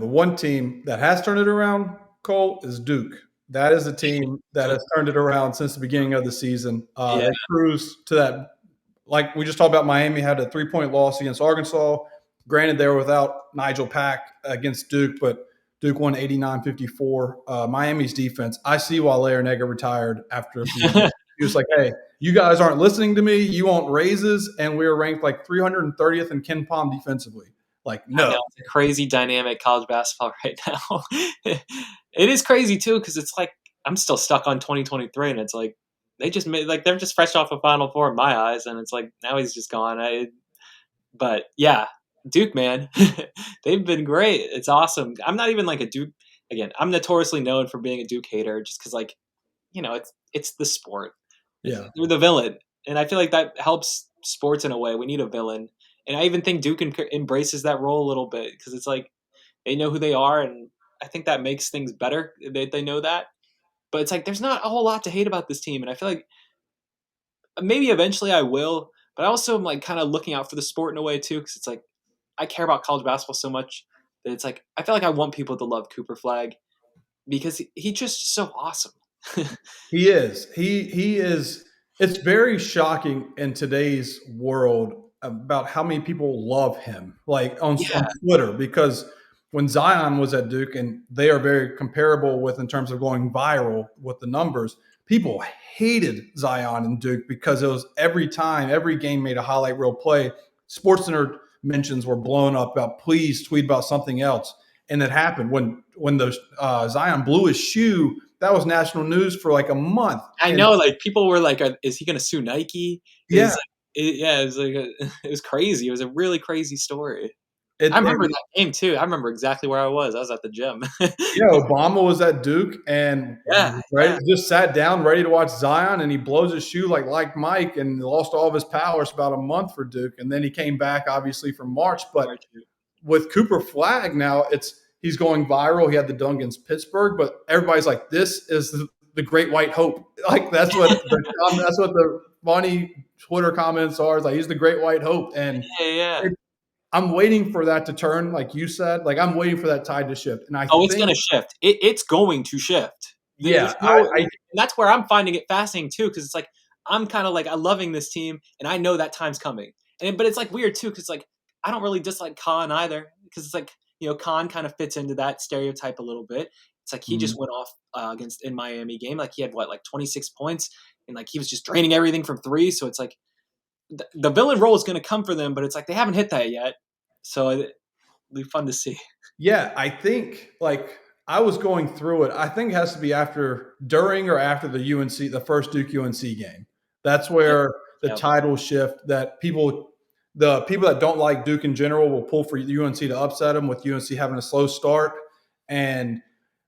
The one team that has turned it around, Cole, is Duke. That is the team that has turned it around since the beginning of the season. Yeah, They cruised to that, like we just talked about. Miami had a 3-point loss against Arkansas. Granted, they were without Nigel Pack against Duke, but Duke won 89-54. Miami's defense, I see why Larinaga retired after a few games. He was like, hey, you guys aren't listening to me. You want raises, and we were ranked like 330th in Ken Palm defensively. Like, I know no. it's a crazy dynamic college basketball right now. It is crazy too because it's like I'm still stuck on 2023, and it's like they just made like they're just fresh off a Final Four in my eyes, and it's like now he's just gone. But yeah, Duke, man, they've been great. It's awesome. I'm not even like a Duke. Again, I'm notoriously known for being a Duke hater, just because like it's the sport. Yeah. They're the villain, and I feel like that helps sports in a way. We need a villain, and I even think Duke embraces that role a little bit because it's like they know who they are, and I think that makes things better. They know that, but it's like there's not a whole lot to hate about this team, and I feel like maybe eventually I will, but I also am like kind of looking out for the sport in a way too because it's like I care about college basketball so much that it's like I feel like I want people to love Cooper Flag because he's just so awesome. He is. He is. It's very shocking in today's world about how many people love him, like Yeah, on Twitter, because when Zion was at Duke, and they are very comparable with in terms of going viral with the numbers, people hated Zion and Duke because it was every time, every game made a highlight reel play. SportsCenter mentions were blown up about please tweet about something else, and it happened when the Zion blew his shoe. That was national news for like a month. I And know. Like people were like, "Is he going to sue Nike?" yeah, Yeah, it was like it was crazy. It was a really crazy story. I it remember that game too. I remember exactly where I was. I was at the gym. yeah, Obama was at Duke and Yeah, right yeah. just sat down ready to watch Zion, and he blows his shoe like Mike, and lost all of his powers about a month for Duke, and then he came back obviously from March. But with Cooper Flag now, he's going viral. He had the dunk against Pittsburgh, but everybody's like, this is the great white hope. Like that's what the funny Twitter comments are. It's like he's the great white hope, and Yeah, yeah. it, I'm waiting for that to turn, like you said. Like I'm waiting for that tide to shift, and I Oh, it's think gonna shift. It's going to shift. yeah, There's no, I and that's where I'm finding it fascinating too, because it's like I'm kind of like I'm loving this team, and I know that time's coming. And but it's like weird too, because like I don't really dislike Khan either, because it's like Khan kind of fits into that stereotype a little bit. It's like he mhm. just went off against in Miami game, like he had what like 26 points, and like he was just draining everything from three. So it's like the villain role is going to come for them, but it's like they haven't hit that yet. So it'll be fun to see. Yeah, I think like I was going through it. I think it has to be during or after the first Duke UNC game. That's Yep. where the Yep. title shift that the people that don't like Duke in general will pull for UNC to upset them with UNC having a slow start. And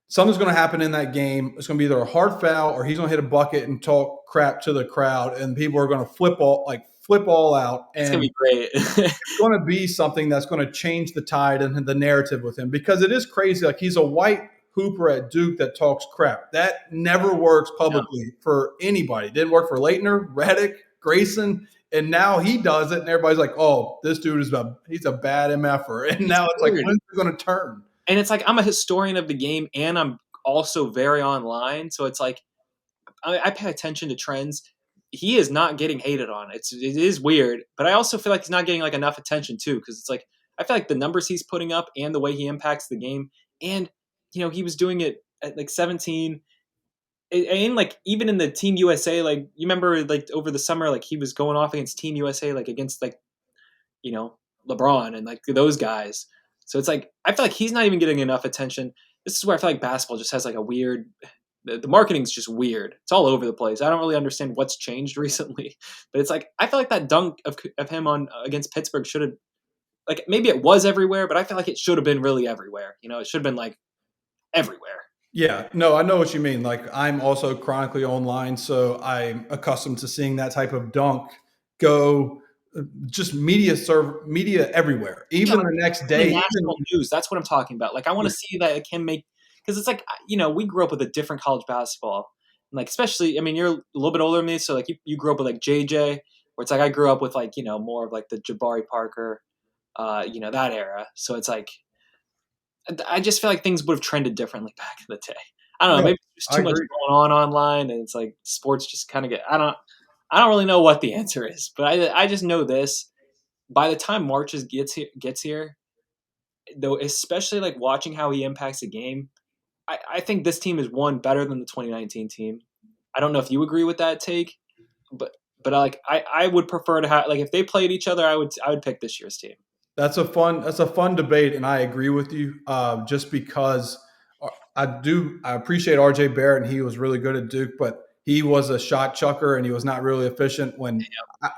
something's going to happen in that game. It's going to be either a hard foul or he's going to hit a bucket and talk crap to the crowd, and people are going to flip all out. It's gonna And be great. going to be something that's going to change the tide and the narrative with him, because it is crazy. Like he's a white hooper at Duke that talks crap. That never works Yeah. publicly for anybody. It didn't work for Leitner, Reddick, Grayson, and now he does it, and everybody's like, "Oh, this dude he's a bad mf'er." And It's now it's like, weird. when's it going to turn? And it's like I'm a historian of the game and I'm also very online. So it's like I pay attention to trends. He is not getting hated on. It is weird, but I also feel like he's not getting like enough attention too, because it's like I feel like the numbers he's putting up and the way he impacts the game, and he was doing it at like 17, and like even in the Team USA, like you remember like over the summer, like he was going off against Team USA, like against like you know, LeBron and like those guys. So it's like I feel like he's not even getting enough attention. This is where I feel like basketball just has like a weird. The marketing's just weird. It's all over the place. I don't really understand what's changed recently, but it's like I feel like that dunk of him on against Pittsburgh should have like maybe it was everywhere, but I feel like it should have been really everywhere. It should have been like everywhere. Yeah, no, I know what you mean. Like I'm also chronically online, so I'm accustomed to seeing that type of dunk go just media everywhere. Yeah, Even like the next the day, national news. That's what I'm talking about. Like I want yeah, to see that it can make because it's like we grew up with a different college basketball. And like especially, I mean, you're a little bit older than me, so like you grew up with like JJ, where it's like I grew up with like more of like the Jabari Parker, that era. So it's like I just feel like things would have trended differently back in the day. I don't know. No, Maybe there's I too much agree. going on online, and it's like sports just kind of get. I don't really know what the answer is, but I just know this. By the time Marches gets here, though, especially like watching how he impacts the game, I think this team is one better than the 2019 team. I don't know if you agree with that take, but I would prefer to have like if they played each other, I would pick this year's team. That's a fun debate, and I agree with you. Just because I appreciate R.J. Barrett, and he was really good at Duke, but he was a shot chucker, and he was not really efficient. When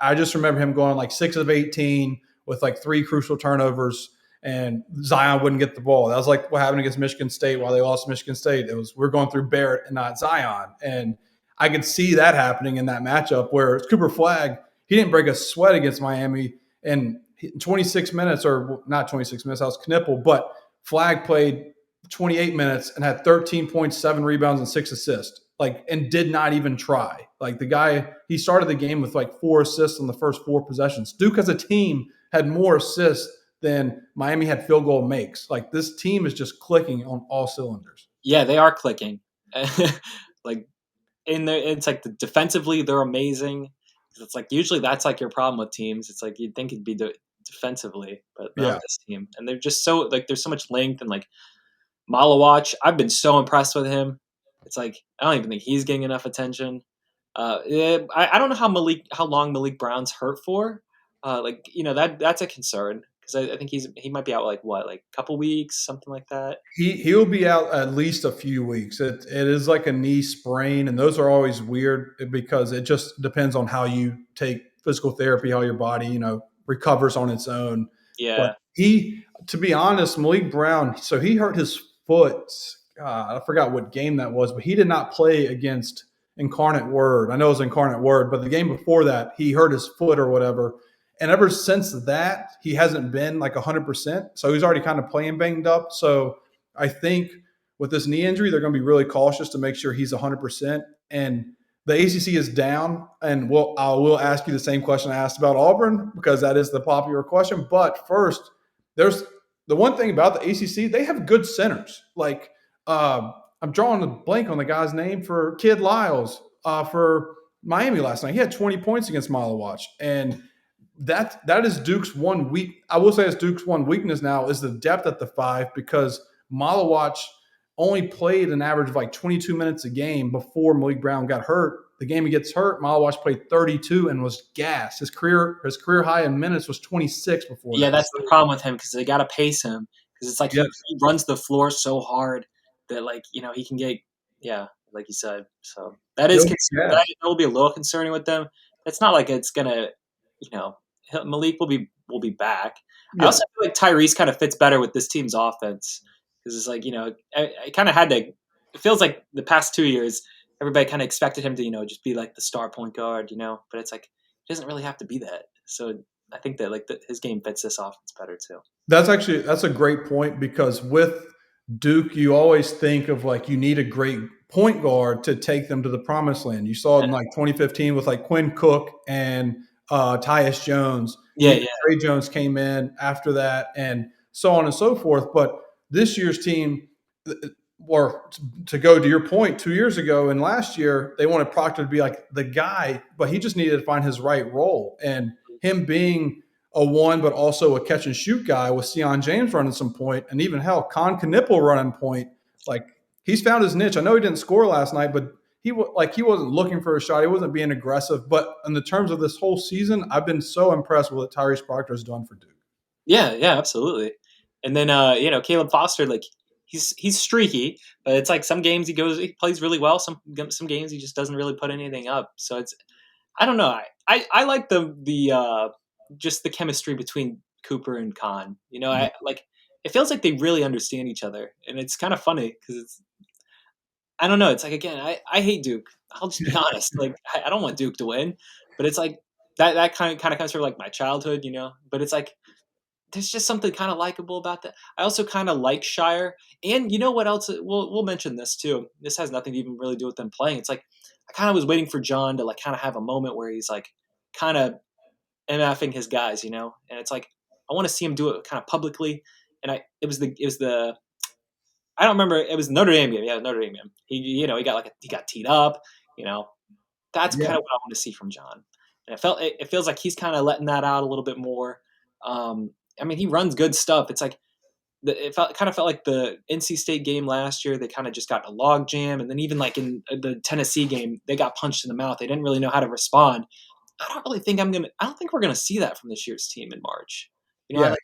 I just remember him going like 6 of 18 with like three crucial turnovers, and Zion wouldn't get the ball. That was like what happened against Michigan State while they lost Michigan State. It was we're going through Barrett and not Zion, and I could see that happening in that matchup where Cooper Flag he didn't break a sweat against Miami and 26 minutes, or not 26 minutes, I was Knipple, but Flag played 28 minutes and had 13.7 rebounds and 6 assists, like, and did not even try. Like, the guy, he started the game with like 4 assists on the first 4 possessions. Duke as a team had more assists than Miami had field goal makes. Like, this team is just clicking on all cylinders. Yeah, they are clicking. Like it's like defensively they're amazing. It's like usually that's like your problem with teams. It's like you'd think it'd be defensively, but not Yeah. this team. And they're just so like there's so much length and like Malawatch. I've been so impressed with him. It's like I don't even think he's getting enough attention. I don't know how long Malik Brown's hurt for. Like that's a concern because I think he might be out like what like a couple weeks something like that. He'll be out at least a few weeks. It is like a knee sprain, and those are always weird because it just depends on how you take physical therapy, how your body recovers on its own. But Yeah, to be honest, Malik Brown, so he hurt his foot. I forgot what game that was, but he did not play against Incarnate Word. I know it was Incarnate Word, but the game before that, he hurt his foot or whatever. And ever since that, he hasn't been like 100%. So he's already kind of playing banged up. So I think with this knee injury, they're going to be really cautious to make sure he's 100%. And the ACC is down, and I will ask you the same question I asked about Auburn because that is the popular question. But first, there's the one thing about the ACC; they have good centers. Like I'm drawing a blank on the guy's name for Kid Lyles for Miami last night. He had 20 points against Malawatch, and that is Duke's one weak. I will say it's Duke's one weakness now is the depth at the five because Malawatch only played an average of like 22 minutes a game before Malik Brown got hurt. The game he gets hurt, Malawatch played 32 and was gassed. His career high in minutes was 26 before yeah, that. that's the problem with him because they got to pace him because it's like Yes. he runs the floor so hard that like he can get yeah like you said. So that is He'll be that gassed. will be a little concerning with them. It's not like it's gonna you know Malik will be back. I Yeah. also feel like Tyrese kind of fits better with this team's offense because it's like I kind of had to. It feels like the past 2 years everybody kind of expected him to just be like the star point guard, but it's like he doesn't really have to be that. So I think that like his game fits this offense better too. That's a great point because with Duke, you always think of like you need a great point guard to take them to the promised land. You saw it in like 2015 with like Quinn Cook and Tyus Jones. Yeah, Even yeah, Trey Jones came in after that, and so on and so forth. But this year's team, or to go to your point, 2 years ago and last year, they wanted Proctor to be like the guy, but he just needed to find his right role. And him being a one, but also a catch and shoot guy with Sion James running some point, and even hell, Con Knipple running point. Like he's found his niche. I know he didn't score last night, but he wasn't looking for a shot. He wasn't being aggressive. But in the terms of this whole season, I've been so impressed with what Tyrese Proctor has done for Duke. yeah, yeah, absolutely. And then Caleb Foster, like he's streaky, but it's like some games he plays really well. Some games he just doesn't really put anything up. So it's I don't know. I like the just the chemistry between Cooper and Khan. Yeah. I like it feels like they really understand each other, and it's kind of funny because it's I don't know. It's like again, I hate Duke. I'll just be honest. Like I don't want Duke to win, but it's like that kind of comes from like my childhood. But it's like there's just something kind of likable about that. I also kind of like Shire, and you know what else? We'll mention this too. This has nothing to even really do with them playing. It's like I kind of was waiting for John to like kind of have a moment where he's like kind of MFing his guys, and it's like I want to see him do it kind of publicly. And it was the I don't remember. It was Notre Dame game. Yeah, it was Notre Dame game. He got he got teed up. You know, that's Yeah. kind of what I want to see from John. And it feels like he's kind of letting that out a little bit more. I mean, he runs good stuff. It's like kind of felt like the NC State game last year. They kind of just got in a log jam, and then even like in the Tennessee game, they got punched in the mouth. They didn't really know how to respond. I don't think we're gonna see that from this year's team in March. You know, Yeah,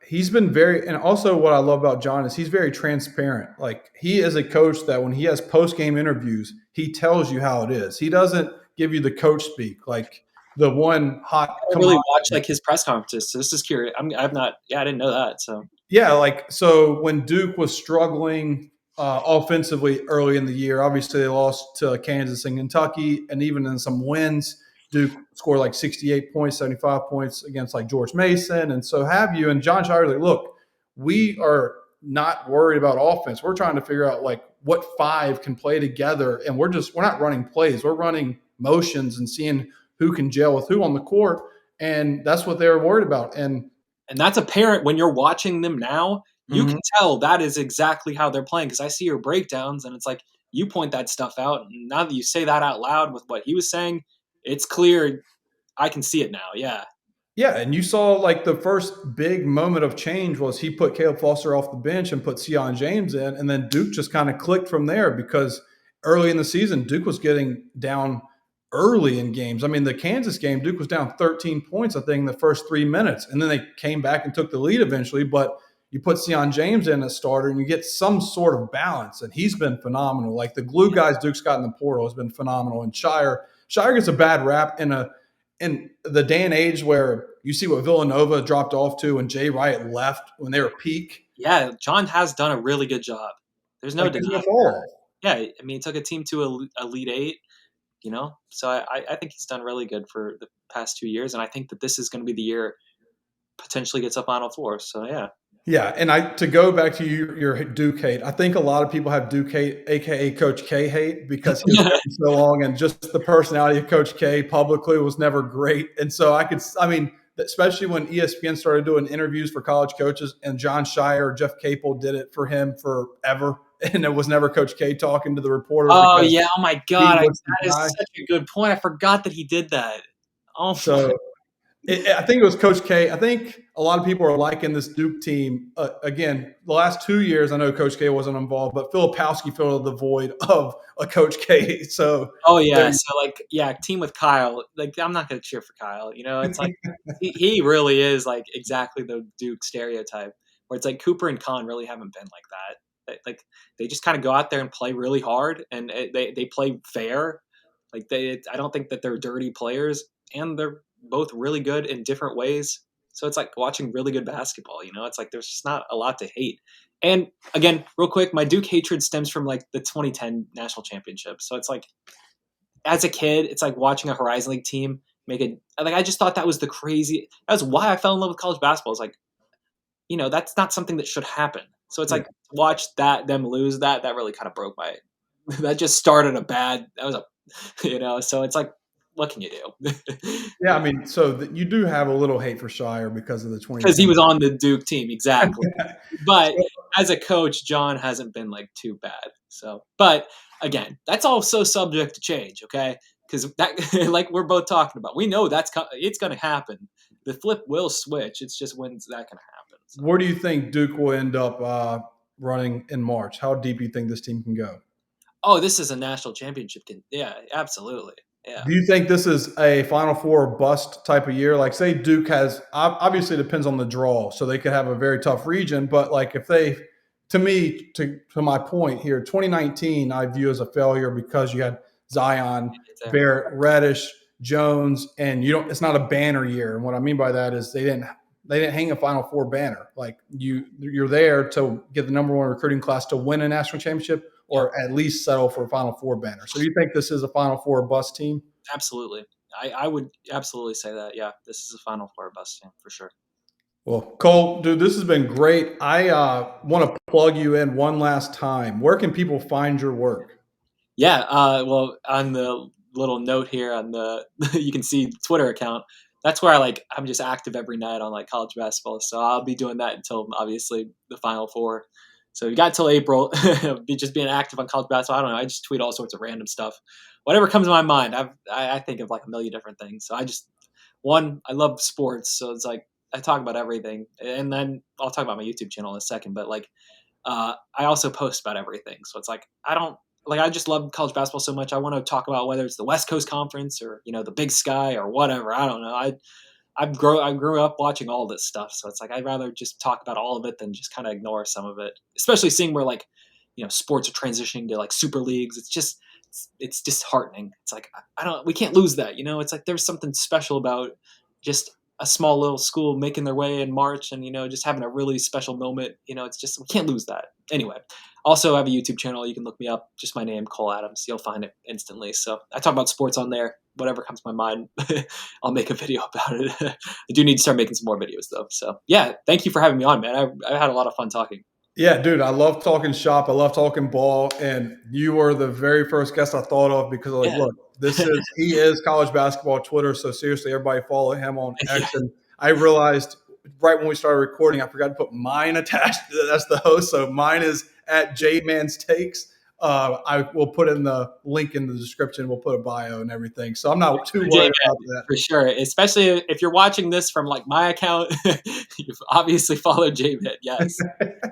he's been very, and also what I love about John is he's very transparent. Like he is a coach that when he has post game interviews, he tells you how it is. He doesn't give you the coach speak, like the one hot I don't really watch commodity. like his press conferences. So this is curious. I'm not. Yeah, I didn't know that. So Yeah, like so when Duke was struggling offensively early in the year, obviously they lost to Kansas and Kentucky, and even in some wins, Duke scored like 68 points, 75 points against like George Mason, and so have you. And John Shire's like, look, we are not worried about offense. We're trying to figure out like what five can play together, and we're not running plays. We're running motions and seeing who can gel with who on the court, and that's what they were worried about. and that's apparent when you're watching them now. You can Mhm. tell that is exactly how they're playing because I see your breakdowns and it's like you point that stuff out. And now that you say that out loud with what he was saying, it's clear. I can see it now. Yeah. Yeah, and you saw like the first big moment of change was he put Caleb Foster off the bench and put Sion James in, and then Duke just kind of clicked from there because early in the season Duke was getting down early in games. I mean, the Kansas game, Duke was down 13 points, I think, in the first 3 minutes, and then they came back and took the lead eventually. But you put Sion James in as starter, and you get some sort of balance, and he's been phenomenal. Like the glue guys Duke's got in the portal has been phenomenal, and Shire gets a bad rap in the day and age where you see what Villanova dropped off to and Jay Wright left when they were peak, Yeah. John has done a really good job. There's no like they denying can that. fall. Yeah. I mean, he took a team to Elite Eight, so I think he's done really good for the past 2 years. And I think that this is going to be the year potentially gets a Final Four. So, yeah. Yeah, and I to go back to your Duke hate, I think a lot of people have Duke hate, aka Coach K hate, because he was there for so long, and just the personality of Coach K publicly was never great. And so I mean, especially when ESPN started doing interviews for college coaches, and John Shire, Jeff Capel did it for him forever, and it was never Coach K talking to the reporters Oh, because yeah. Oh, my he God. was the That is guy. such a good point. I forgot that he did that. Oh, my. So I think it was Coach K. I think a lot of people are liking this Duke team. Again, the last 2 years, I know Coach K wasn't involved, but Filipowski filled the void of a Coach K. So Oh, there, yeah. So, like, yeah, team with Kyle. Like, I'm not going to cheer for Kyle. It's like he really is, like, exactly the Duke stereotype where it's like Cooper and Khan really haven't been like that. Like, they just kind of go out there and play really hard and they play fair. Like, I don't think that they're dirty players and they're both really good in different ways. So it's like watching really good basketball. It's like there's just not a lot to hate. And again, real quick, my Duke hatred stems from like the 2010 national championship. So it's like as a kid, it's like watching a Horizon League team make it. Like I just thought that was the crazy. That was why I fell in love with college basketball. It's like that's not something that should happen. So it's yeah. like watch them lose that. That really kind of broke my. That just started a bad. That was a So it's like, what can you do? Yeah, I mean, so you do have a little hate for Shire because of the Because he 2010. was on the Duke team, exactly. But So, as a coach, John hasn't been like too bad. So, but again, that's also subject to change, okay? Because that, like we're both talking about, we know it's going to happen. The flip will switch. It's just when's that going to happen? So, where do you think Duke will end up running in March? How deep do you think this team can go? oh, this is a national championship. Yeah, absolutely. Yeah. Do you think this is a Final Four bust type of year? Like, say Duke has obviously it depends on the draw, so they could have a very tough region. But like, if they, to me, to my point here, 2019 I view as a failure because you had Zion, It's there. Barrett, Reddish, Jones, and you don't. It's not a banner year, and what I mean by that is they didn't hang a Final Four banner. Like you're there to get the number one recruiting class to win a national championship Yep. or at least settle for a Final Four banner. So do you think this is a Final Four bust team? Absolutely. I would absolutely say that. Yeah, this is a Final Four bust team for sure. Well, Cole, dude, this has been great. I want to plug you in one last time. Where can people find your work? Yeah, well, on the little note here on the you can see Twitter account. That's where I'm just active every night on like college basketball. So I'll be doing that until obviously the Final Four. So you got till April, just being active on college basketball. I don't know. I just tweet all sorts of random stuff, whatever comes to my mind. I think of like a million different things. So I love sports, so it's like I talk about everything, and then I'll talk about my YouTube channel in a second. But like, I also post about everything, so it's like I just love college basketball so much. I want to talk about whether it's the West Coast Conference or the Big Sky or whatever. I don't know. I grew up watching all this stuff, so it's like I'd rather just talk about all of it than just kind of ignore some of it. Especially seeing where like sports are transitioning to like super leagues. It's disheartening. It's like we can't lose that. It's like there's something special about just a small little school making their way in March and just having a really special moment. It's just we can't lose that. Anyway, also I have a YouTube channel. You can look me up. Just my name, Cole Adams. You'll find it instantly. So I talk about sports on there. Whatever comes to my mind, I'll make a video about it. I do need to start making some more videos though. So yeah, thank you for having me on, man. I had a lot of fun talking. Yeah, dude, I love talking shop. I love talking ball, and you were the very first guest I thought of because, like, Yeah. look, he is college basketball Twitter. So seriously, everybody follow him on X. And I realized right when we started recording, I forgot to put mine attached. That's the host, so mine is at J-Man's Takes. I will put in the link in the description. We'll put a bio and everything. So I'm not too worried about that. For sure. Especially if you're watching this from like my account, you've obviously followed J-Man. Yes.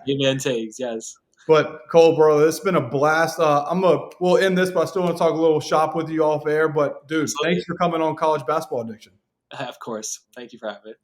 J-Man Takes. Yes. But Cole, bro, it's been a blast. We'll end this, but I still want to talk a little shop with you off air. But dude, Absolutely. thanks for coming on College Basketball Addiction. Of course. Thank you for having me.